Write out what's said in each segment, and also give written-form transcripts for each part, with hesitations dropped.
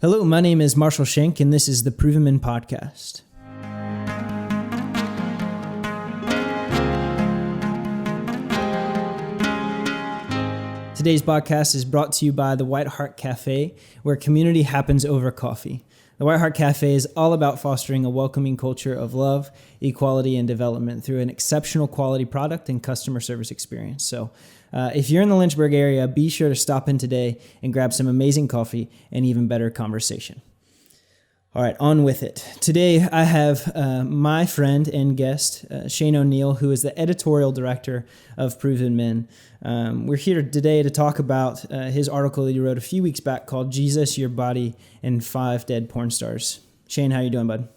Hello, my name is Marshall Schenk, and this is the Proven Men Podcast. Today's podcast is brought to you by the White Hart Cafe, where community happens over coffee. The White Hart Cafe is all about fostering a welcoming culture of love, equality, and development through an exceptional quality product and customer service experience. So if you're in the Lynchburg area, be sure to stop in today and grab some amazing coffee and even better conversation. All right, on with it. Today, I have my friend and guest, Shane O'Neill, who is the editorial director of Proven Men. We're here today to talk about his article that he wrote a few weeks back called Jesus, Your Body, and 5 Dead Porn Stars. Shane, how you doing, bud?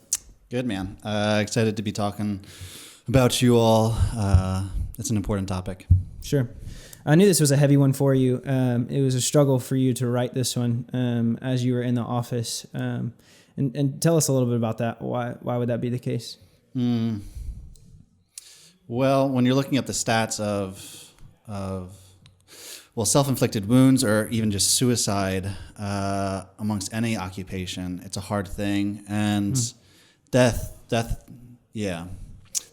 Good, man. Excited to be talking about you all. It's an important topic. Sure. I knew this was a heavy one for you. It was a struggle for you to write this one as you were in the office. And tell us a little bit about that. Why would that be the case? Well, when you're looking at the stats of self-inflicted wounds or even just suicide amongst any occupation, it's a hard thing. And death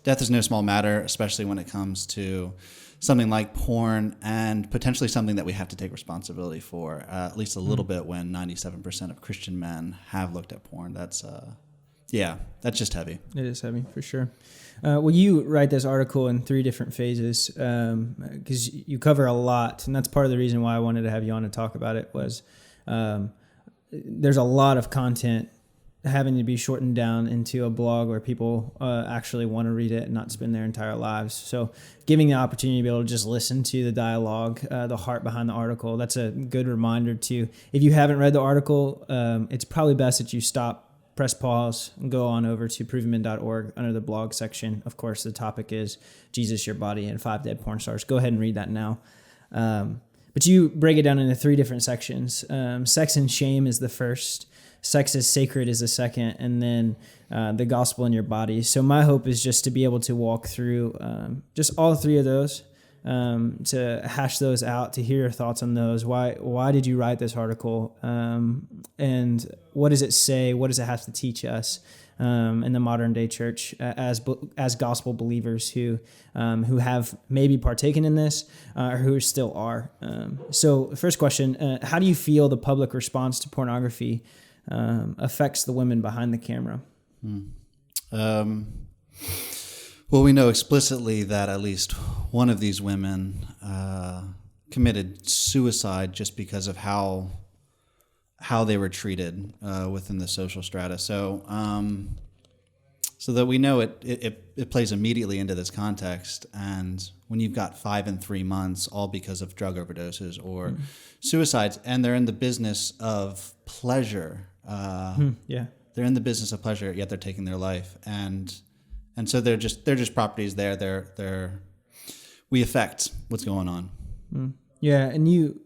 is no small matter, especially when it comes to something like porn and potentially something that we have to take responsibility for, at least a little bit when 97% of Christian men have looked at porn. That's just heavy. It is heavy, for sure. Well, you write this article in 3 different phases because you cover a lot, and that's part of the reason why I wanted to have you on to talk about it was there's a lot of content having to be shortened down into a blog where people actually want to read it and not spend their entire lives. So giving the opportunity to be able to just listen to the dialogue, the heart behind the article, that's a good reminder to, if you haven't read the article, it's probably best that you stop, press pause, and go on over to provenmen.org under the blog section. Of course, the topic is Jesus, Your Body, and 5 Dead Porn Stars. Go ahead and read that now. But you break it down into 3 different sections. Sex and shame is the first. Sex is sacred is the second, and then the gospel in your body. So my hope is just to be able to walk through just all 3 of those, to hash those out, to hear your thoughts on those. Why did you write this article? And what does it say? What does it have to teach us in the modern day church as gospel believers who have maybe partaken in this or who still are? So first question, how do you feel the public response to pornography affects the women behind the camera? Well, we know explicitly that at least one of these women committed suicide just because of how they were treated within the social strata. So that we know it plays immediately into this context. And when you've got 5 and 3 months, all because of drug overdoses or suicides, and they're in the business of pleasure. They're in the business of pleasure, yet they're taking their life, and so they're just properties there. We affect what's going on. Yeah, and you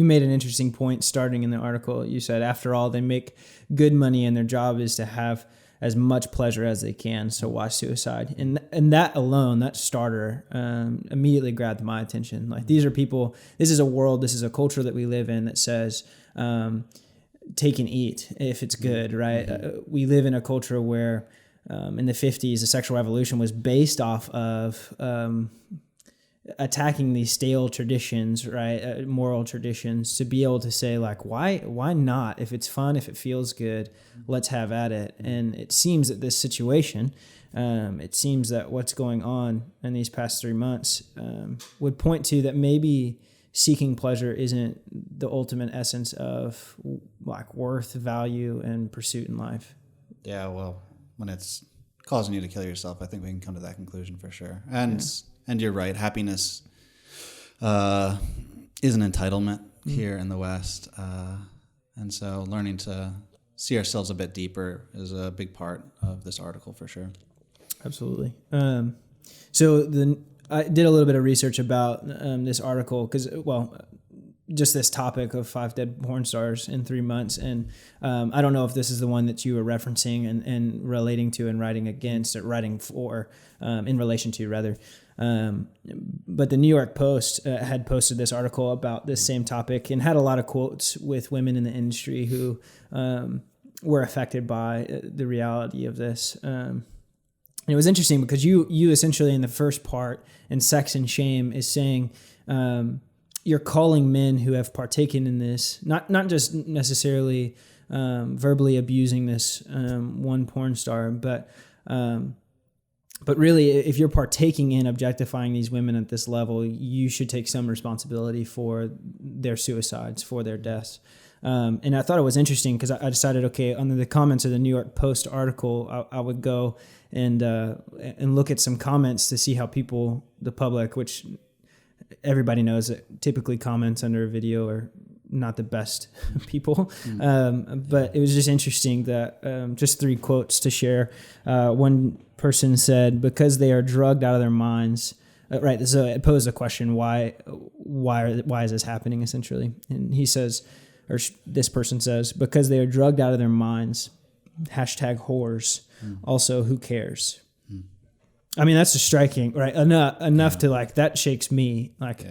made an interesting point starting in the article. You said, after all, they make good money, and their job is to have as much pleasure as they can. So why suicide? And that alone, that starter, immediately grabbed my attention. Like, these are people. This is a world. This is a culture that we live in that says, take and eat if it's good, right? We live in a culture where in the 50s, the sexual revolution was based off of attacking these stale traditions, right? Moral traditions, to be able to say, like, why not? If it's fun, if it feels good, let's have at it. And it seems that this situation, it seems that what's going on in these past 3 months would point to that maybe seeking pleasure isn't the ultimate essence of like worth, value, and pursuit in life. Yeah, well, when it's causing you to kill yourself, I think we can come to that conclusion for sure. And you're right, happiness is an entitlement here in the West. And so learning to see ourselves a bit deeper is a big part of this article for sure. Absolutely. I did a little bit of research about this article because, just this topic of 5 dead porn stars in 3 months. And I don't know if this is the one that you were referencing and relating to and writing against or writing for, in relation to rather. But the New York Post had posted this article about this same topic and had a lot of quotes with women in the industry who were affected by the reality of this. And it was interesting because you essentially in the first part in Sex and Shame is saying you're calling men who have partaken in this, not just necessarily verbally abusing this one porn star, but really, if you're partaking in objectifying these women at this level, you should take some responsibility for their suicides, for their deaths. And I thought it was interesting because I decided, okay, under the comments of the New York Post article, I would go and look at some comments to see how people, the public, which everybody knows that typically comments under a video are not the best people. But it was just interesting that just 3 quotes to share. One person said, because they are drugged out of their minds. Right. So it posed a question, why is this happening essentially? And he says, or this person says, because they are drugged out of their minds, #whores. Also, who cares? I mean, that's just striking, right? Enough to like, that shakes me. Like,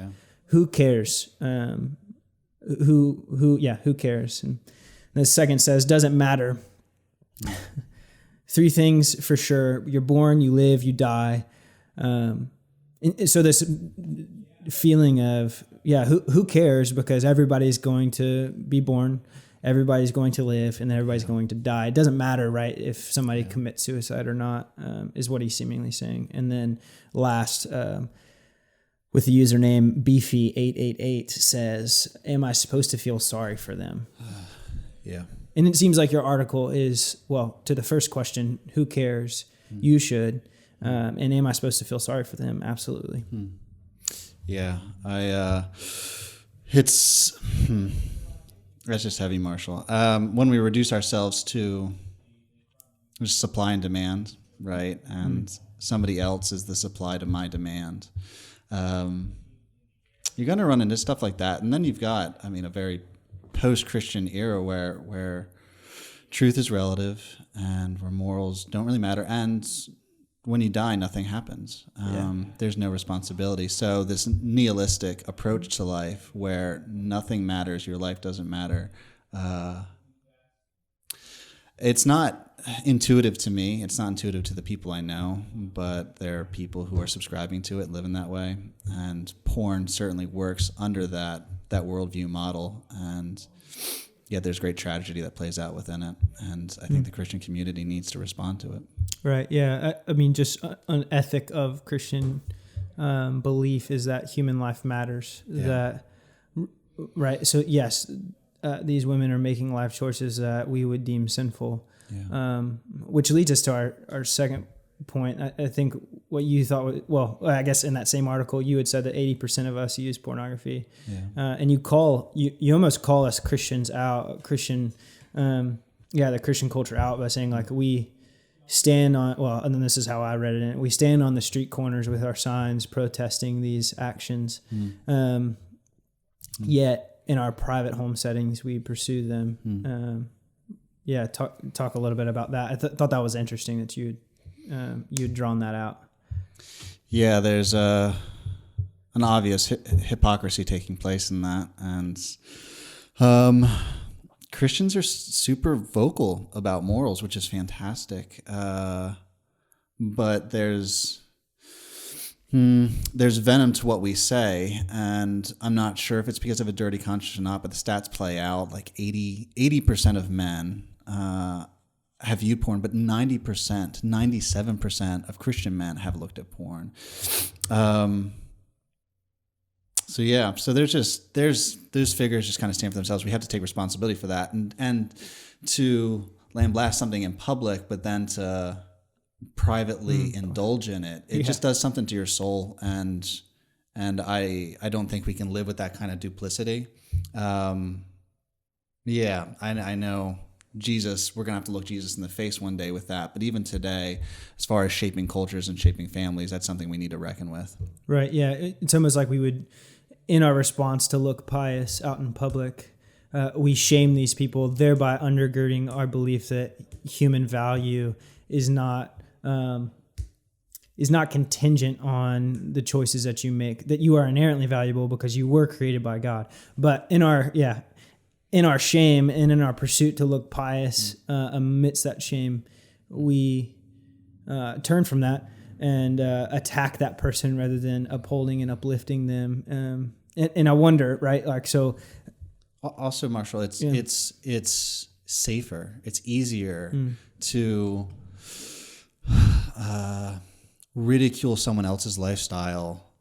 who cares? Who cares? And the second says, doesn't matter. 3 things for sure. You're born, you live, you die. So this feeling of, who cares? Because everybody's going to be born, everybody's going to live, and everybody's going to die. It doesn't matter, right, if somebody commits suicide or not, is what he's seemingly saying. And then last, with the username Beefy888 says, am I supposed to feel sorry for them? Yeah. And it seems like your article is, well, to the first question, who cares? You should. And am I supposed to feel sorry for them? Absolutely. Yeah. That's just heavy, Marshall. When we reduce ourselves to just supply and demand, right? And somebody else is the supply to my demand. You're going to run into stuff like that. And then you've got, a very post-Christian era where truth is relative and where morals don't really matter. And when you die, nothing happens. There's no responsibility. So this nihilistic approach to life where nothing matters, your life doesn't matter, it's not intuitive to me. It's not intuitive to the people I know, but there are people who are subscribing to it, living that way. And porn certainly works under that worldview model. And yet there's great tragedy that plays out within it. And I think the Christian community needs to respond to it. Right. Yeah. I mean, just an ethic of Christian belief is that human life matters. Yeah. Right. So yes, these women are making life choices that we would deem sinful. Yeah. Which leads us to our second point. I think what you thought was, I guess in that same article, you had said that 80% of us use pornography. Yeah. And you almost call us Christians out, the Christian culture out by saying like we stand on, and then this is how I read it. We stand on the street corners with our signs protesting these actions. Yet in our private home settings, we pursue them. Talk a little bit about that. I thought that was interesting that you'd drawn that out. Yeah, there's an obvious hypocrisy taking place in that, and Christians are super vocal about morals, which is fantastic. But there's venom to what we say, and I'm not sure if it's because of a dirty conscience or not, but the stats play out like 80% of men have viewed porn, but 97% of Christian men have looked at porn. So those figures just kind of stand for themselves. We have to take responsibility for that, and to lambaste something in public, but then to privately indulge in it. It just does something to your soul, and I don't think we can live with that kind of duplicity. I know Jesus, we're going to have to look Jesus in the face one day with that. But even today, as far as shaping cultures and shaping families, that's something we need to reckon with. Right. Yeah. It's almost like we would, in our response to look pious out in public, we shame these people, thereby undergirding our belief that human value is not is not contingent on the choices that you make, that you are inherently valuable because you were created by God. But in our shame and in our pursuit to look pious amidst that shame, we turn from that and attack that person rather than upholding and uplifting them. And I wonder, right? Like, so also, Marshall, it's safer, it's easier to ridicule someone else's lifestyle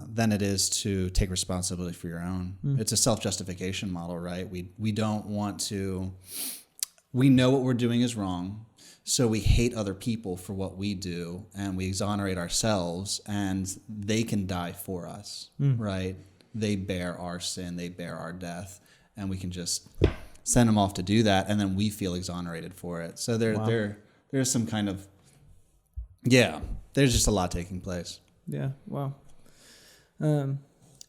than it is to take responsibility for your own. It's a self-justification model, right? We don't want to. We know what we're doing is wrong, so we hate other people for what we do, and we exonerate ourselves, and they can die for us, right? They bear our sin, they bear our death, and we can just send them off to do that, and then we feel exonerated for it. So there's some kind of, there's just a lot taking place. Yeah, wow. Well,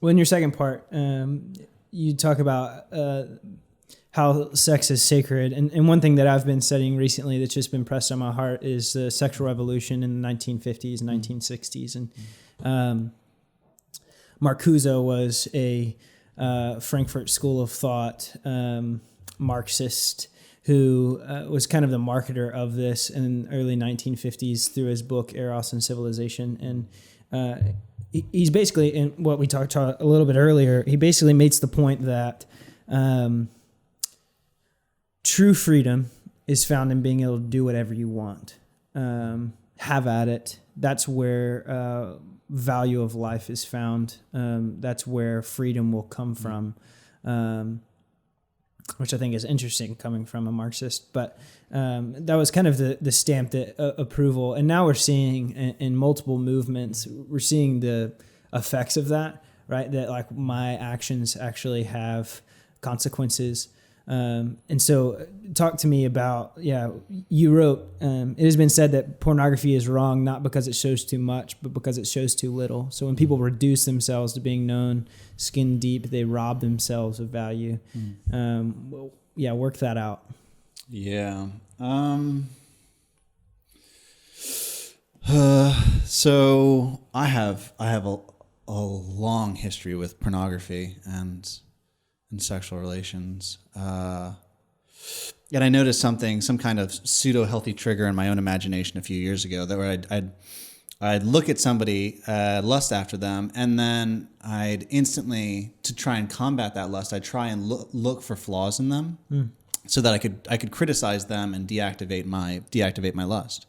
in your second part, you talk about how sex is sacred. And one thing that I've been studying recently that's just been pressed on my heart is the sexual revolution in the 1950s and 1960s. And Marcuse was a Frankfurt School of Thought Marxist who was kind of the marketer of this in the early 1950s through his book Eros and Civilization. And he's basically, in what we talked about a little bit earlier, he basically makes the point that true freedom is found in being able to do whatever you want. Have at it. That's where value of life is found. That's where freedom will come from, which I think is interesting coming from a Marxist. But that was kind of the stamped approval. And now we're seeing in multiple movements, we're seeing the effects of that, right? That like my actions actually have consequences. And so talk to me about, you wrote, it has been said that pornography is wrong, not because it shows too much, but because it shows too little. So when people reduce themselves to being known skin deep, they rob themselves of value. Work that out. Yeah. So I have a long history with pornography and sexual relations. And I noticed some kind of pseudo-healthy trigger in my own imagination a few years ago that where I'd look at somebody, lust after them, and then I'd instantly, to try and combat that lust, I'd try and look for flaws in them so that I could criticize them and deactivate my lust.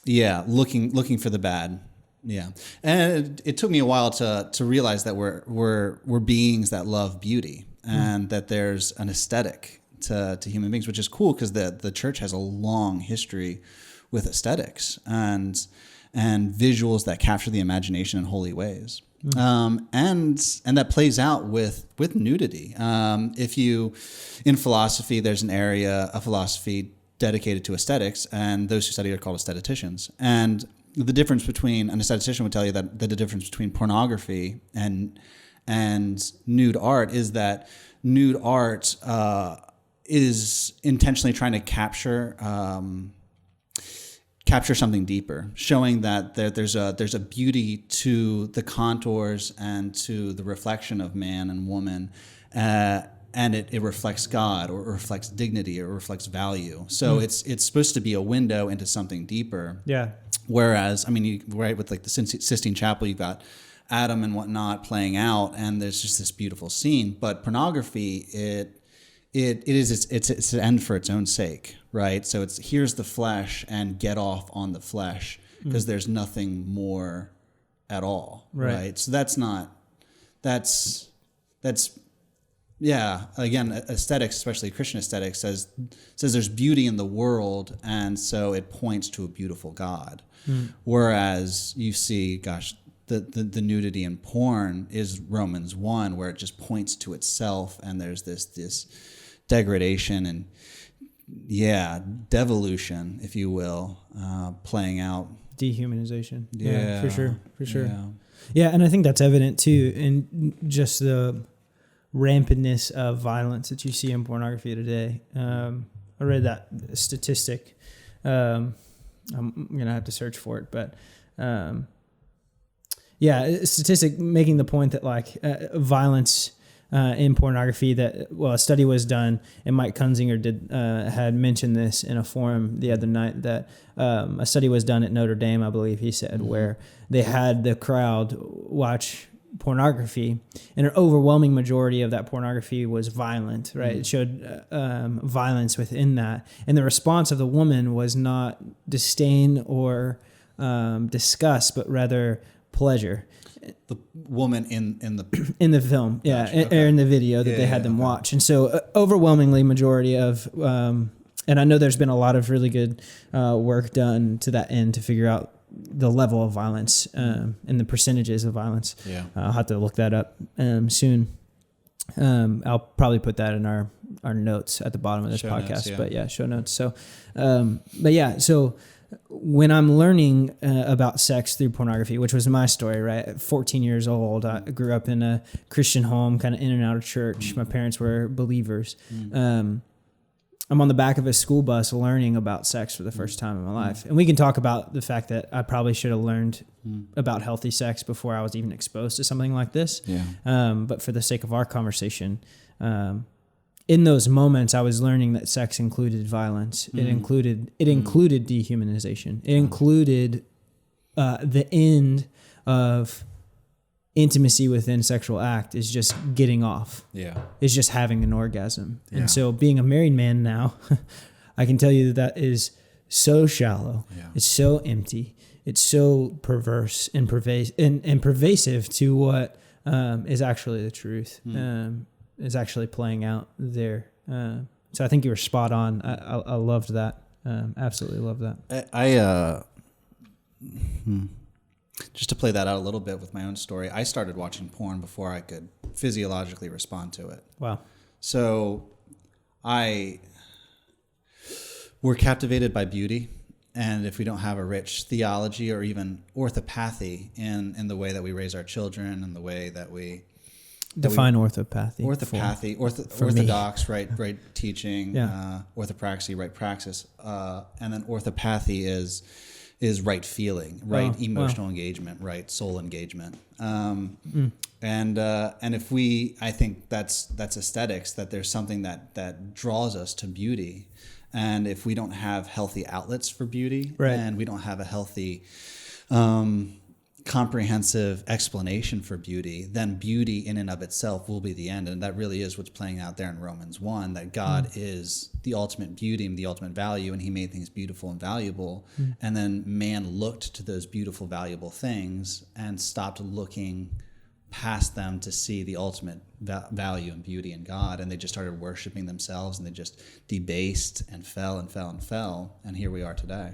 Looking for the bad. Yeah, and it took me a while to realize that we're beings that love beauty, and that there's an aesthetic to human beings, which is cool because the church has a long history with aesthetics and visuals that capture the imagination in holy ways, and that plays out with nudity. If you, in philosophy, there's an area of philosophy dedicated to aesthetics, and those who study are called aestheticians. And the difference between, an aesthetician would tell you that the difference between pornography and nude art is that nude art is intentionally trying to capture something deeper, showing that there's a beauty to the contours and to the reflection of man and woman, and it reflects God, or it reflects dignity, or it reflects value. So it's supposed to be a window into something deeper. Yeah. Whereas, I mean, with like the Sistine Chapel, you've got Adam and whatnot playing out, and there's just this beautiful scene. But pornography, it's an end for its own sake, right? So it's, here's the flesh and get off on the flesh, because there's nothing more at all, right? So that's again, aesthetics, especially Christian aesthetics, says there's beauty in the world, and so it points to a beautiful God. Whereas you see, the nudity in porn is Romans 1, where it just points to itself, and there's this degradation and devolution, if you will, playing out. Dehumanization. Yeah, for sure. Yeah, and I think that's evident too in just the rampantness of violence that you see in pornography today. I read that statistic. I'm gonna have to search for it, but yeah, a statistic making the point that like violence in pornography, that a study was done, and Mike Kunzinger had mentioned this in a forum the other night, that a study was done at Notre Dame, I believe he said, where they had the crowd watch pornography, and an overwhelming majority of that pornography was violent, right? It showed violence within that, and the response of the woman was not disdain or disgust, but rather pleasure. The woman in the in the film, yeah, or in the video that they had them watch. And so overwhelmingly majority of, and I know there's been a lot of really good work done to that end to figure out the level of violence and the percentages of violence. Yeah. I'll have to look that up soon. I'll probably put that in our notes at the bottom of this Show podcast, notes, yeah. but yeah, show notes. So, but yeah, so when I'm learning about sex through pornography, which was my story, right? At 14 years old, I grew up in a Christian home, kind of in and out of church. My parents were believers. I'm on the back of a school bus learning about sex for the first time in my life. And we can talk about the fact that I probably should have learned about healthy sex before I was even exposed to something like this. Yeah. But for the sake of our conversation, in those moments, I was learning that sex included violence. It included dehumanization. It included the end of intimacy within sexual act is just getting off. Yeah. Is just having an orgasm. Yeah. And so being a married man now, I can tell you that is so shallow. Yeah. It's so empty. It's so perverse and pervasive to what is actually the truth. Is actually playing out there. So I think you were spot on. I loved that. Absolutely loved that. I just to play that out a little bit with my own story, I started watching porn before I could physiologically respond to it. Wow. So we're captivated by beauty. And if we don't have a rich theology or even orthopathy in the way that we raise our children and the way that we Define orthopathy. Orthodox, right teaching, Yeah. orthopraxy, right praxis, and then orthopathy is right feeling, right emotional engagement, right soul engagement. And if I think that's aesthetics, that there's something that draws us to beauty, and if we don't have healthy outlets for beauty, right. and we don't have a healthy comprehensive explanation for beauty, then beauty in and of itself will be the end. And that really is what's playing out there in Romans 1, that God is the ultimate beauty and the ultimate value, and he made things beautiful and valuable. And then man looked to those beautiful, valuable things and stopped looking past them to see the ultimate value and beauty in God. And they just started worshiping themselves, and they just debased and fell and fell and fell. And here we are today.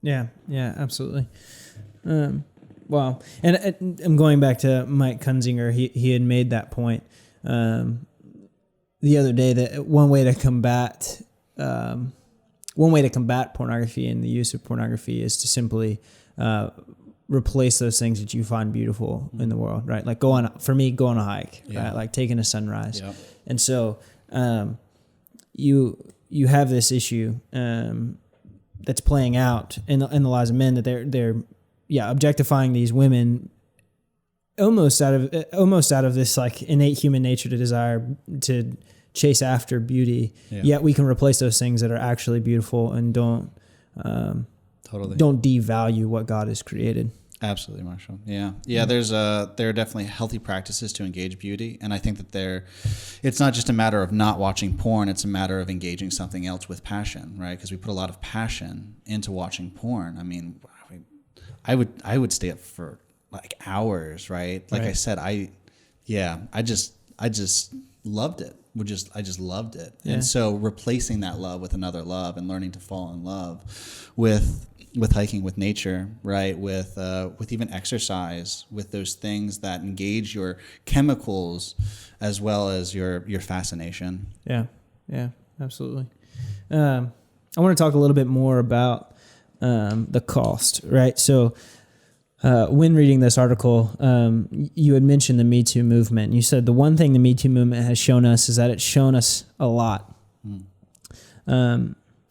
Yeah, absolutely. Wow. And I'm going back to Mike Kunzinger. He had made that point the other day, that one way to combat pornography and the use of pornography is to simply replace those things that you find beautiful in the world, right? Like go on a hike, right? Like taking a sunrise. Yep. And so you have this issue that's playing out in the lives of men, that they're objectifying these women almost out of this like innate human nature to desire to chase after beauty. Yeah. Yet we can replace those things that are actually beautiful and don't devalue what God has created. Absolutely, Marshall. Yeah. There are definitely healthy practices to engage beauty, and I think that it's not just a matter of not watching porn; it's a matter of engaging something else with passion, right? Because we put a lot of passion into watching porn. I mean, I would stay up for like hours, right? Like I said, I just loved it. I just loved it. Yeah. And so replacing that love with another love and learning to fall in love with hiking, with nature, right? With even exercise, with those things that engage your chemicals as well as your fascination. Yeah, absolutely. I want to talk a little bit more about the cost, right? So when reading this article, you had mentioned the Me Too movement. You said the one thing the Me Too movement has shown us is that it's shown us a lot.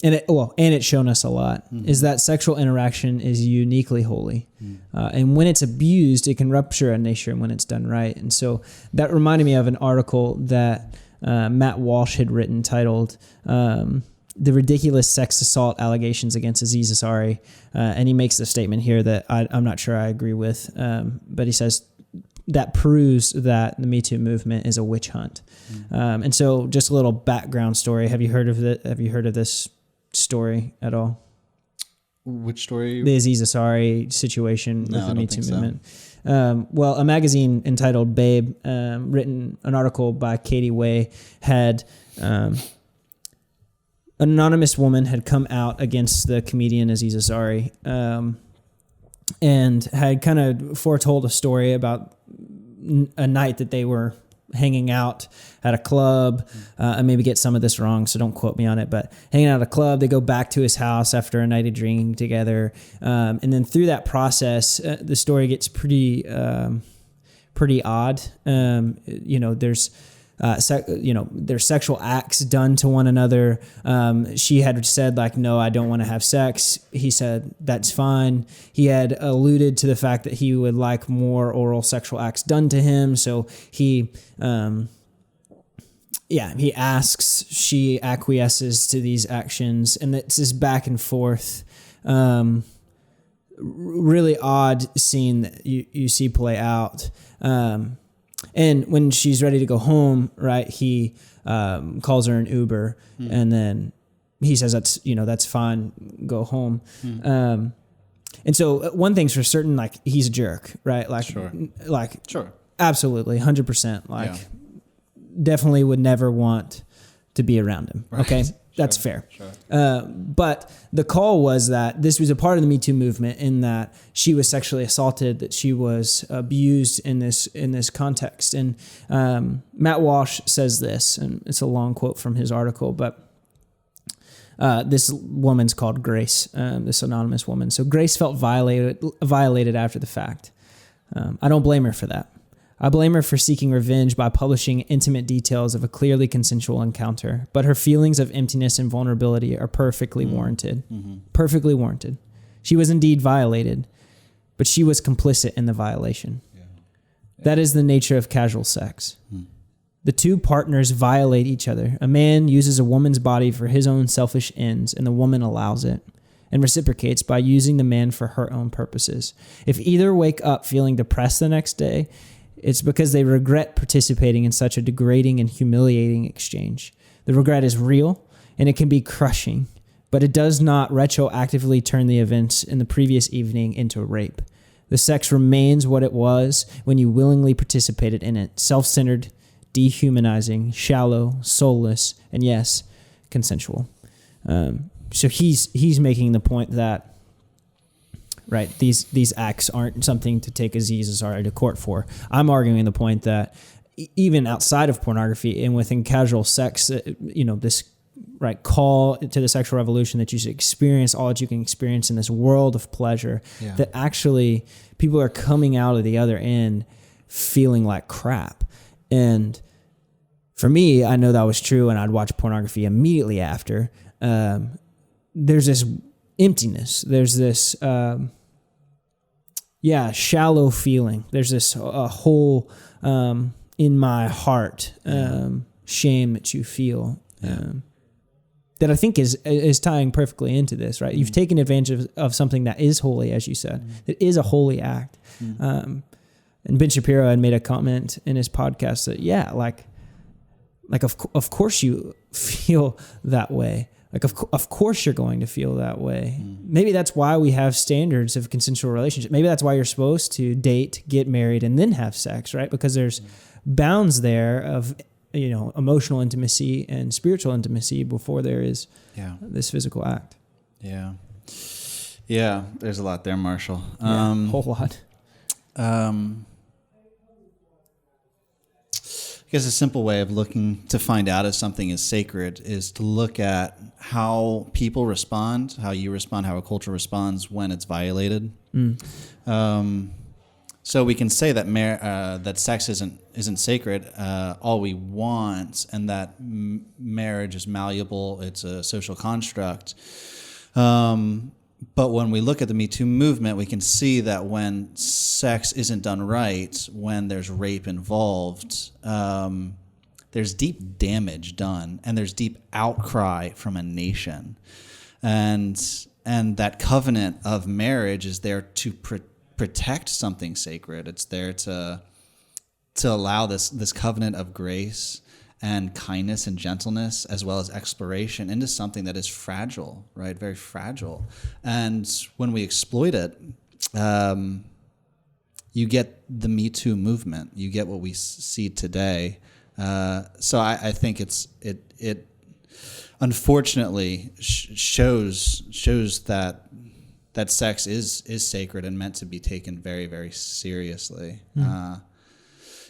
and it's shown us a lot, is that sexual interaction is uniquely holy. And when it's abused, it can rupture a nation when it's done right. And so that reminded me of an article that Matt Walsh had written titled The Ridiculous Sex Assault Allegations Against Aziz Ansari. And he makes the statement here that I'm not sure I agree with, but he says that proves that the Me Too movement is a witch hunt. And so just a little background story. Have you heard of it? Have you heard of this story at all? Which story? The Aziz Ansari situation with the Me Too movement. So. Well, a magazine entitled Babe, written an article by Katie Way, had an anonymous woman had come out against the comedian Aziz Ansari, and had kind of foretold a story about a night that they were hanging out at a club. I maybe get some of this wrong, so don't quote me on it, but hanging out at a club, they go back to his house after a night of drinking together. And then through that process, the story gets pretty odd. There's there's sexual acts done to one another. She had said like, no, I don't want to have sex. He said, that's fine. He had alluded to the fact that he would like more oral sexual acts done to him. So he asks, she acquiesces to these actions, and it's this back and forth, really odd scene that you see play out. And when she's ready to go home, right, he calls her an Uber, and then he says, that's fine, go home. And so one thing's for certain, like, he's a jerk, right? Like, Sure. Absolutely, 100%. Definitely would never want to be around him. Right. Okay, that's fair. Sure. But the call was that this was a part of the Me Too movement, in that she was sexually assaulted, that she was abused in this context. And Matt Walsh says this, and it's a long quote from his article, but this woman's called Grace, this anonymous woman. So Grace felt violated after the fact. I don't blame her for that. I blame her for seeking revenge by publishing intimate details of a clearly consensual encounter, but her feelings of emptiness and vulnerability are perfectly warranted. Perfectly warranted. She was indeed violated, but she was complicit in the violation. Yeah. That is the nature of casual sex. The two partners violate each other. A man uses a woman's body for his own selfish ends, and the woman allows it and reciprocates by using the man for her own purposes. If either wake up feeling depressed the next day, it's because they regret participating in such a degrading and humiliating exchange. The regret is real, and it can be crushing, but it does not retroactively turn the events in the previous evening into rape. The sex remains what it was when you willingly participated in it: self-centered, dehumanizing, shallow, soulless, and yes, consensual. So he's making the point that, right, these acts aren't something to take Aziz Ansari to court for. I'm arguing the point that even outside of pornography and within casual sex, this right call to the sexual revolution, that you should experience all that you can experience in this world of pleasure, that actually people are coming out of the other end feeling like crap. And for me, I know that was true, and I'd watch pornography immediately after. There's this emptiness. There's this shallow feeling. There's this hole in my heart, shame that you feel, that I think is tying perfectly into this, right? You've taken advantage of something that is holy, as you said. It is a holy act. And Ben Shapiro had made a comment in his podcast that, of course you feel that way. Like, of course you're going to feel that way. Maybe that's why we have standards of consensual relationship. Maybe that's why you're supposed to date, get married, and then have sex, right? Because there's bounds there of, emotional intimacy and spiritual intimacy before there is this physical act. Yeah. Yeah, there's a lot there, Marshall. A whole lot. I guess a simple way of looking to find out if something is sacred is to look at how people respond, how you respond, how a culture responds when it's violated. So we can say that that sex isn't sacred all we want, and that marriage is malleable. It's a social construct. But when we look at the Me Too movement, we can see that when sex isn't done right, when there's rape involved, there's deep damage done, and there's deep outcry from a nation, and that covenant of marriage is there to protect something sacred. It's there to allow this covenant of grace and kindness and gentleness, as well as exploration, into something that is fragile, right? Very fragile. And when we exploit it, you get the Me Too movement. You get what we see today. So I think it unfortunately shows that sex is sacred and meant to be taken very, very seriously.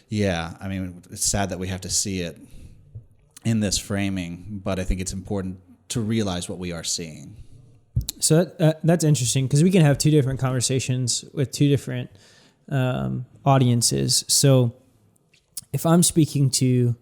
Yeah, I mean, it's sad that we have to see it in this framing, but I think it's important to realize what we are seeing. So that's interesting, because we can have two different conversations with two different audiences. So if I'm speaking to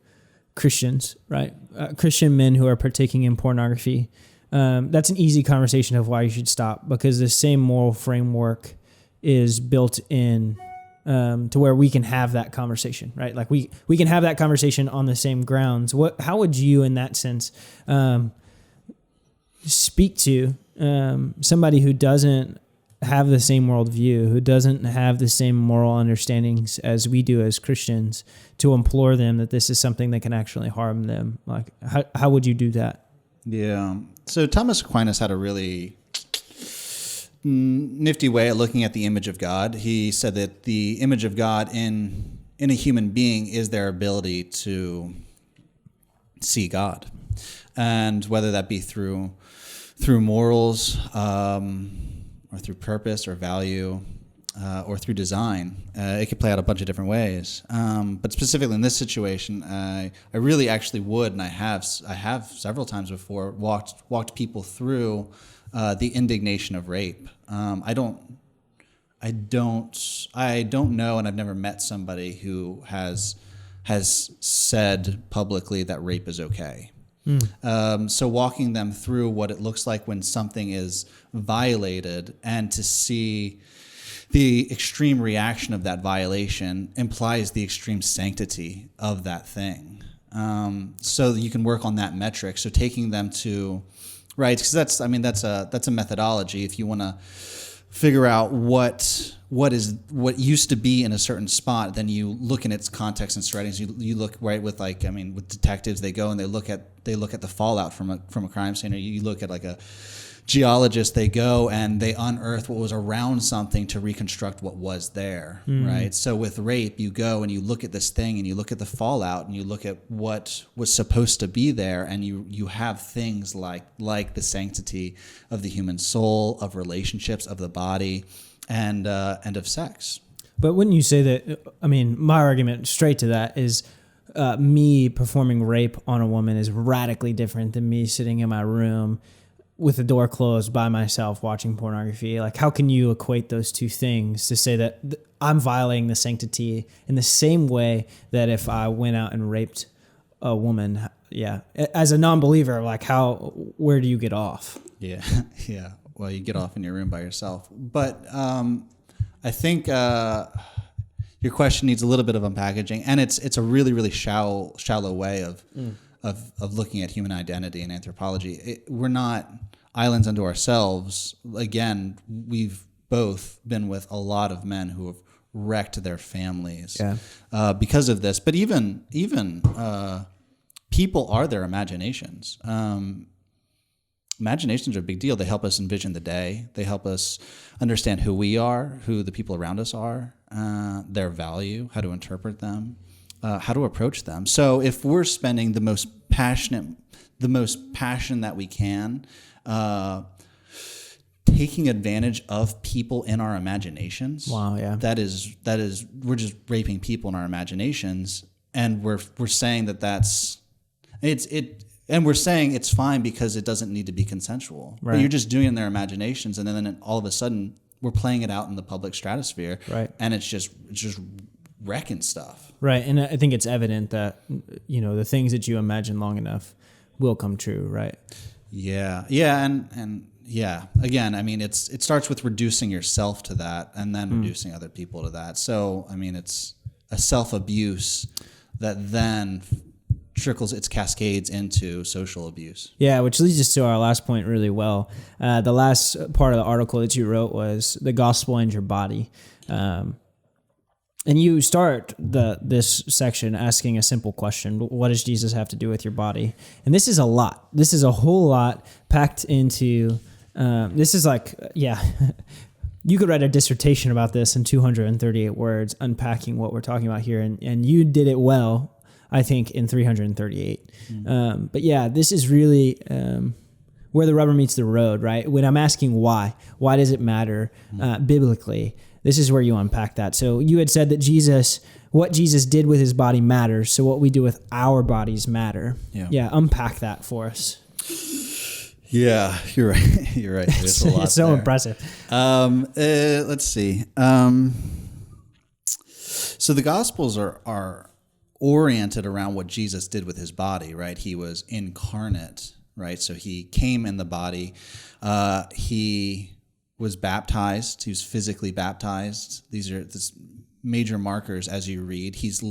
Christians, right, Christian men who are partaking in pornography, that's an easy conversation of why you should stop, because the same moral framework is built in to where we can have that conversation, right? Like we can have that conversation on the same grounds. How would you, in that sense, speak to somebody who doesn't have the same worldview, who doesn't have the same moral understandings as we do as Christians, to implore them that this is something that can actually harm them? Like, how would you do that? Yeah. So Thomas Aquinas had a really nifty way of looking at the image of God. He said that the image of God in a human being is their ability to see God, and whether that be through morals, or through purpose or value, or through design. It could play out a bunch of different ways. But specifically in this situation, I really actually would, and I have several times before walked people through the indignation of rape. I don't know, and I've never met somebody who has said publicly that rape is okay. So walking them through what it looks like when something is violated, and to see the extreme reaction of that violation implies the extreme sanctity of that thing. So that you can work on that metric. So taking them to, right, because that's a methodology. If you want to figure out what used to be in a certain spot, then you look in its context and surroundings. You look, right, with with detectives, they go and they look at the fallout from a crime scene. Or you look at like a geologist, they go and they unearth what was around something to reconstruct what was there, right? So with rape, you go and you look at this thing and you look at the fallout and you look at what was supposed to be there, and you have things like the sanctity of the human soul, of relationships, of the body, and of sex. But wouldn't you say that, I mean, my argument straight to that is me performing rape on a woman is radically different than me sitting in my room with the door closed by myself watching pornography. Like, how can you equate those two things to say that I'm violating the sanctity in the same way that if I went out and raped a woman? Yeah. As a non-believer, like, where do you get off? Yeah. Yeah. Well, you get off in your room by yourself. But I think your question needs a little bit of unpackaging, and it's a really, really shallow way of looking at human identity and anthropology. We're not islands unto ourselves. Again, we've both been with a lot of men who have wrecked their families because of this. But even people are their imaginations. Imaginations are a big deal. They help us envision the day. They help us understand who we are, who the people around us are, their value, how to interpret them, how to approach them. So if we're spending the most passion that we can, taking advantage of people in our imaginations. Wow, yeah. That is we're just raping people in our imaginations, and we're saying and we're saying it's fine because it doesn't need to be consensual. Right. But you're just doing it in their imaginations, and then all of a sudden we're playing it out in the public stratosphere, Right. and it's just wrecking stuff. Right. And I think it's evident that, the things that you imagine long enough will come true, right? Yeah. And yeah, again, I mean, it starts with reducing yourself to that, and then reducing other people to that. So, I mean, it's a self-abuse that then its cascades into social abuse. Yeah, which leads us to our last point really well. The last part of the article that you wrote was the gospel and your body. And you start this section asking a simple question: what does Jesus have to do with your body? And this is a lot. This is a whole lot packed into. This is like, you could write a dissertation about this in 238 words, unpacking what we're talking about here, and you did it well, I think, in 338. But yeah, this is really where the rubber meets the road, right? When I'm asking why does it matter biblically? This is where you unpack that. So you had said that what Jesus did with his body matters. So what we do with our bodies matter. Yeah. Unpack that for us. Yeah, you're right. You're right. There's a lot It's so there. impressive. Let's see. So the Gospels are oriented around what Jesus did with his body, right? He was incarnate, right? So he came in the body. He was baptized. He was physically baptized. These are major markers as you read. He's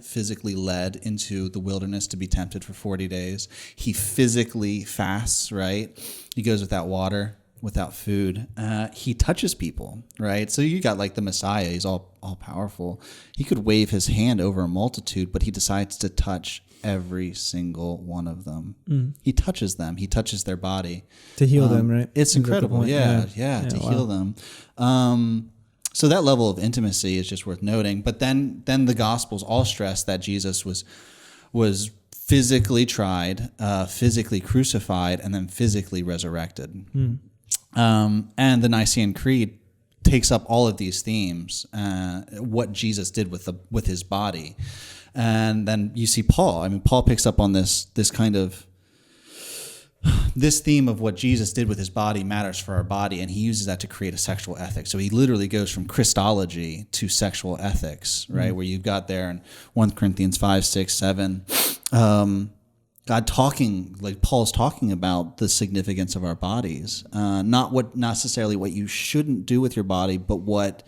physically led into the wilderness to be tempted for 40 days. He physically fasts, right? He goes without water, without food. He touches people, right? So you got like the Messiah. He's all powerful. He could wave his hand over a multitude, but he decides to touch every single one of them. He touches them. He touches their body. To heal them, right? It's incredible. Yeah, to wow. heal them. So that level of intimacy is just worth noting. But then the Gospels all stress that Jesus was physically tried, physically crucified, and then physically resurrected. And the Nicene Creed takes up all of these themes, what Jesus did with his body. And then you see Paul. I mean, Paul picks up on this kind of this theme of what Jesus did with his body matters for our body, and he uses that to create a sexual ethic. So he literally goes from Christology to sexual ethics, right? Where you've got there in 1 Corinthians 5, 6, 7, God talking, like Paul's talking about the significance of our bodies, not necessarily what you shouldn't do with your body, but what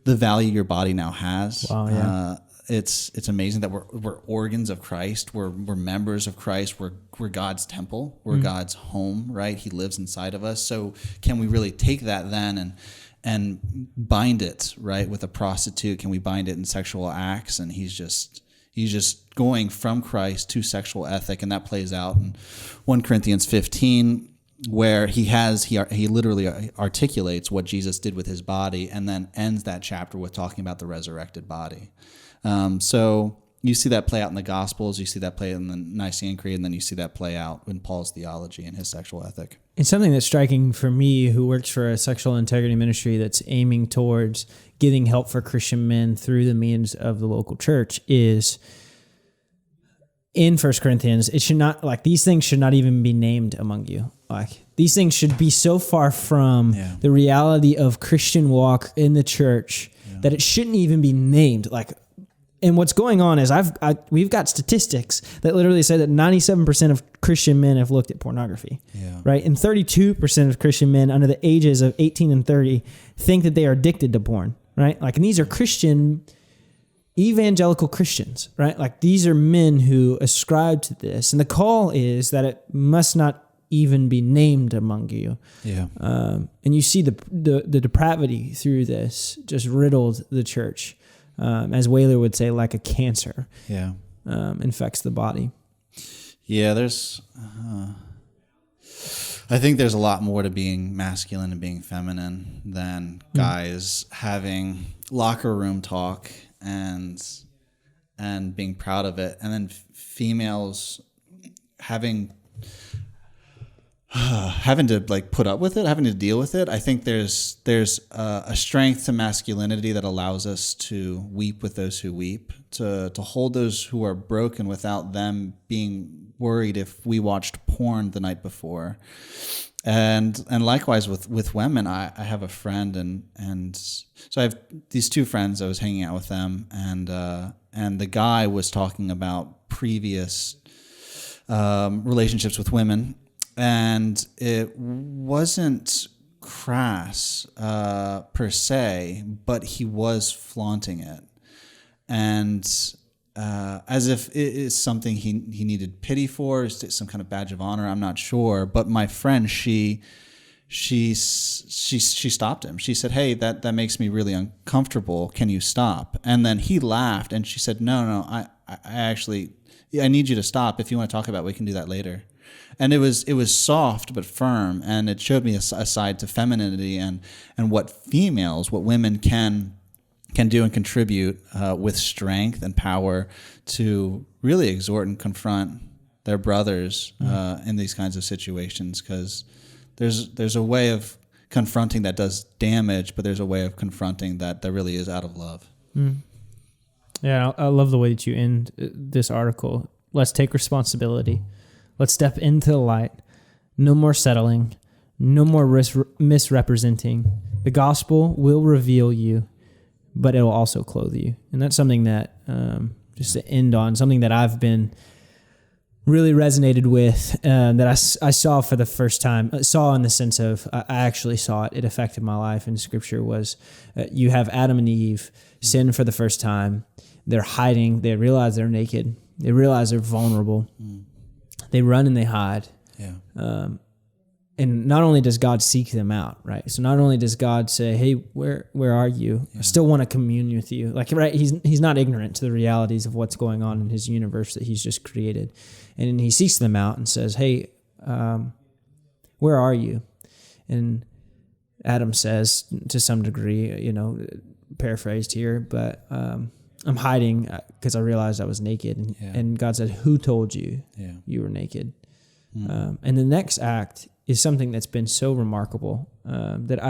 the value your body now has. Wow, yeah. It's amazing that we're organs of Christ. We're members of Christ. We're God's temple. We're God's home, right? He lives inside of us. So can we really take that then and bind it, right, with a prostitute? Can we bind it in sexual acts? And he's just going from Christ to sexual ethic, and that plays out in 1 Corinthians 15, where he literally articulates what Jesus did with his body, and then ends that chapter with talking about the resurrected body. So you see that play out in the Gospels, you see that play in the Nicene Creed, and then you see that play out in Paul's theology and his sexual ethic. It's something that's striking for me, who works for a sexual integrity ministry that's aiming towards getting help for Christian men through the means of the local church, is in 1 Corinthians, it should not, like, these things should not even be named among you. Like, these things should be so far from the reality of Christian walk in the church that it shouldn't even be named. Like, and what's going on is we've got statistics that literally say that 97% of Christian men have looked at pornography, right? And 32% of Christian men under the ages of 18 and 30 think that they are addicted to porn, right? Like, and these are evangelical Christians, right? Like, these are men who ascribe to this. And the call is that it must not even be named among you. Yeah. And you see the depravity through this just riddled the church. As Whaler would say, like a cancer, infects the body. Yeah, I think there's a lot more to being masculine and being feminine than guys having locker room talk and being proud of it, and then females having to like put up with it, having to deal with it. I think there's a strength to masculinity that allows us to weep with those who weep, to hold those who are broken without them being worried if we watched porn the night before. And likewise with women, I have a friend and so I have these two friends. I was hanging out with them, and the guy was talking about previous relationships with women, and it wasn't crass per se, but he was flaunting it, and as if it is something he needed pity for, some kind of badge of honor. I'm not sure, but my friend, she stopped him. She said, "Hey, that makes me really uncomfortable. Can you stop?" And then he laughed, and she said, "No, I actually, I need you to stop. If you want to talk about it, we can do that later." And it was soft but firm, and it showed me a side to femininity and what women can do and contribute with strength and power to really exhort and confront their brothers in these kinds of situations. Because there's a way of confronting that does damage, but there's a way of confronting that really is out of love. Yeah, I love the way that you end this article. Let's take responsibility. Let's step into the light. No more settling. No more misrepresenting. The gospel will reveal you, but it will also clothe you. And that's something that, just to end on, something that I've been really resonated with, that I saw for the first time, saw in the sense of, I actually saw it affected my life in Scripture, was you have Adam and Eve sin for the first time. They're hiding. They realize they're naked. They realize they're vulnerable. They run and they hide. Yeah. And not only does God seek them out, right? So not only does God say, "Hey, where are you? I still want to commune with you." Like, right? He's not ignorant to the realities of what's going on in his universe that he's just created, and he seeks them out and says, "Hey, where are you?" And Adam says, to some degree, paraphrased here, but I'm hiding because I realized I was naked, and God said, "Who told you you were naked?" And the next act is something that's been so remarkable that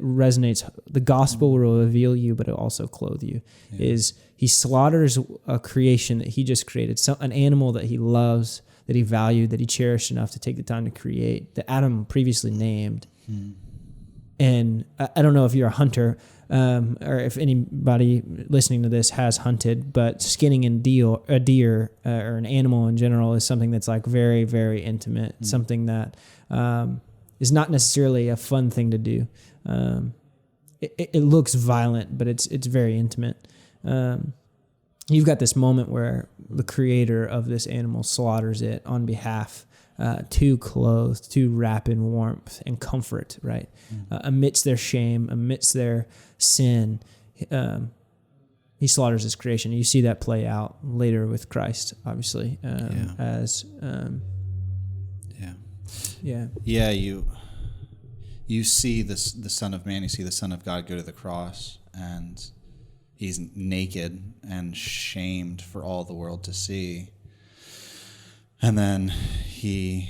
resonates. The gospel will reveal you, but it will also clothe you. Is he slaughters a creation that he just created, an animal that he loves, that he valued, that he cherished enough to take the time to create, that Adam previously named. And I don't know if you're a hunter or if anybody listening to this has hunted, but skinning a deer or an animal in general is something that's like very, very intimate, something that is not necessarily a fun thing to do. It looks violent, but it's very intimate. You've got this moment where the creator of this animal slaughters it on behalf to clothe, to wrap in warmth and comfort, right? Amidst their shame, amidst their sin, he slaughters his creation. You see that play out later with Christ, obviously, as you see the Son of Man, you see the Son of God go to the cross, and he's naked and shamed for all the world to see. And then he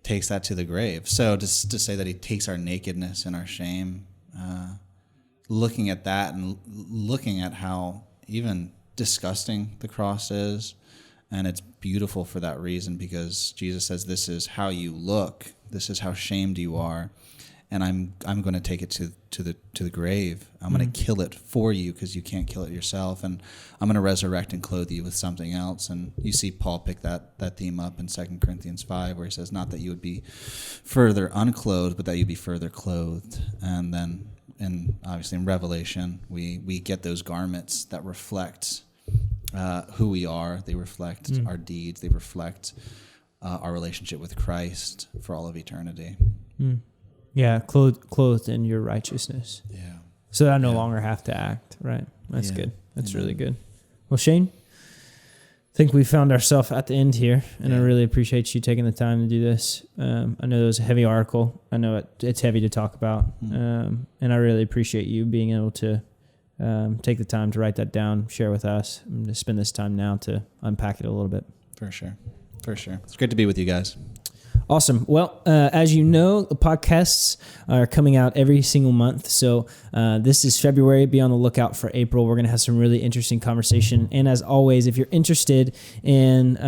takes that to the grave. So to say that he takes our nakedness and our shame, looking at that and looking at how even disgusting the cross is, and it's beautiful for that reason, because Jesus says, "This is how you look. This is how shamed you are, and I'm going to take it to the grave. I'm going to kill it for you because you can't kill it yourself, and I'm going to resurrect and clothe you with something else." And you see Paul pick that theme up in 2 Corinthians 5, where he says, "Not that you would be further unclothed, but that you'd be further clothed." And then, obviously in Revelation, we get those garments that reflect who we are. They reflect our deeds. They reflect our relationship with Christ for all of eternity. Yeah, clothed in your righteousness. Yeah. So that I no longer have to act, right? That's good. That's really good. Well, Shane, I think we found ourselves at the end here, and I really appreciate you taking the time to do this. I know it was a heavy article. I know it's heavy to talk about, and I really appreciate you being able to take the time to write that down, share with us, and to spend this time now to unpack it a little bit. For sure. It's great to be with you guys. Awesome. Well, as you know, the podcasts are coming out every single month. So this is February. Be on the lookout for April. We're going to have some really interesting conversation. And as always, if you're interested in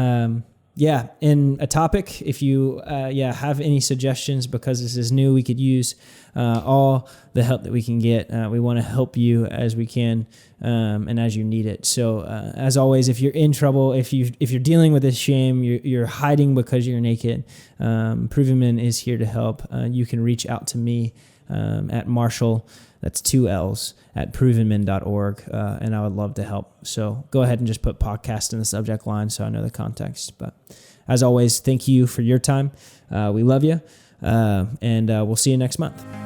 Yeah, and a topic, if you have any suggestions, because this is new, we could use all the help that we can get. We want to help you as we can and as you need it. So as always, if you're in trouble, if you're dealing with this shame, you're hiding because you're naked, Proven Men is here to help. You can reach out to me at Marshall, that's 2 L's, at provenmen.org, and I would love to help. So go ahead and just put podcast in the subject line so I know the context. But as always, thank you for your time. We love you, and we'll see you next month.